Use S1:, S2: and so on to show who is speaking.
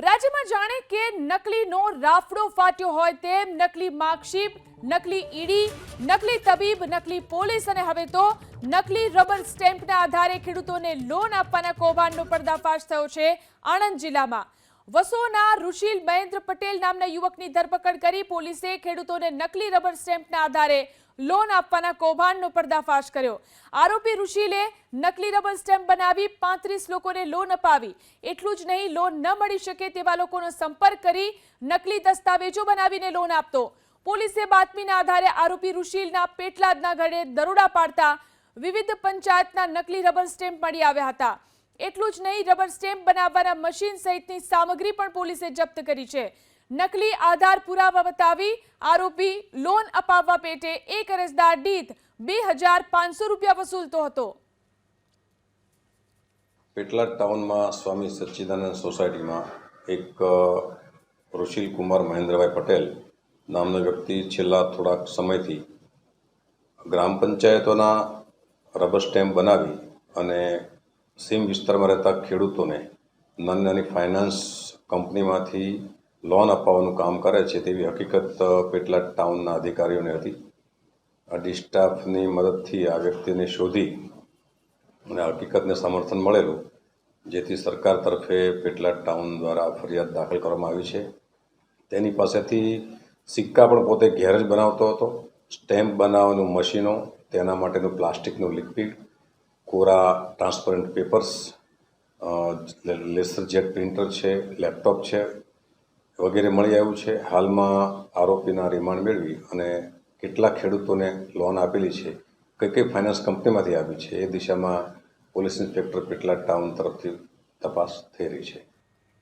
S1: રાજ્યમાં જાણે કે નકલીનો રાફડો ફાટ્યો હોય તેમ નકલી માર્કશીટ, નકલી ઈડી, નકલી તબીબ, નકલી પોલીસ અને હવે તો નકલી રબર સ્ટેમ્પના આધારે ખેડૂતોને લોન આપવાના કૌભાંડનો પર્દાફાશ થયો છે આણંદ જિલ્લામાં। વસોના ઋષિલ મહેન્દ્ર પટેલ નામના યુવકની ધરપકડ કરી પોલીસે ખેડૂતોને નકલી રબર સ્ટેમ્પના આધારે લોન આપવાના કૌભાંડનો પર્દાફાશ કર્યો। આરોપી ઋષિલે નકલી રબર સ્ટેમ્પ બનાવી 35 લોકોને લોન અપાવી। એટલું જ નહીં, લોન ન મળી શકે તેવા લોકોનો સંપર્ક કરી નકલી દસ્તાવેજો બનાવીને લોન આપતો। પોલીસે બાતમીના આધારે આરોપી ઋષિલના પેટલાદના ઘરે દરોડા પાડતા વિવિધ પંચાયતના નકલી રબર સ્ટેમ્પ મળી આવ્યા હતા। એટલું જ નહીં, રબર સ્ટેમ્પ બનાવવાના મશીન સહિતની સામગ્રી પણ પોલીસે જપ્ત કરી છે। નકલી આધાર પુરાવા બતાવી આરોપી લોન અપાવવા પેટે એક અરજદાર દીઠ 2500 રૂપિયા વસૂલતો હતો।
S2: પેટલાદ ટાઉનમાં સ્વામી સચ્ચિદાનંદ સોસાયટીમાં એક ઋષિલ કુમાર મહેન્દ્રભાઈ પટેલ નામનો વ્યક્તિ છેલ્લા થોડાક સમયથી ગ્રામ પંચાયતોના રબર સ્ટેમ્પ બનાવી અને સીમ વિસ્તારમાં રહેતા ખેડૂતોને નાની નાની ફાઇનાન્સ કંપનીમાંથી લોન અપાવવાનું કામ કરે છે તેવી હકીકત પેટલાદ ટાઉનના અધિકારીઓને હતી। ડી સ્ટાફની મદદથી આ વ્યક્તિને શોધી અને હકીકતને સમર્થન મળેલું, જેથી સરકાર તરફે પેટલાદ ટાઉન દ્વારા ફરિયાદ દાખલ કરવામાં આવી છે। તેની પાસેથી સિક્કા પણ પોતે ઘેર જ બનાવતો હતો, સ્ટેમ્પ બનાવવાનું મશીનો, તેના માટેનું પ્લાસ્ટિકનું લિક્વિડ, કોરા transparent papers, laser jet printer છે, લેપટોપ છે વગેરે મળી આવ્યું છે। હાલમાં આરોપીના રિમાન્ડ મેળવી અને કેટલા ખેડૂતોને લોન આપેલી છે, કઈ કઈ ફાઇનાન્સ કંપનીમાંથી આપી છે એ દિશામાં પોલીસ ઇન્સ્પેક્ટર પેટલાદ ટાઉન તરફથી તપાસ થઈ રહી છે।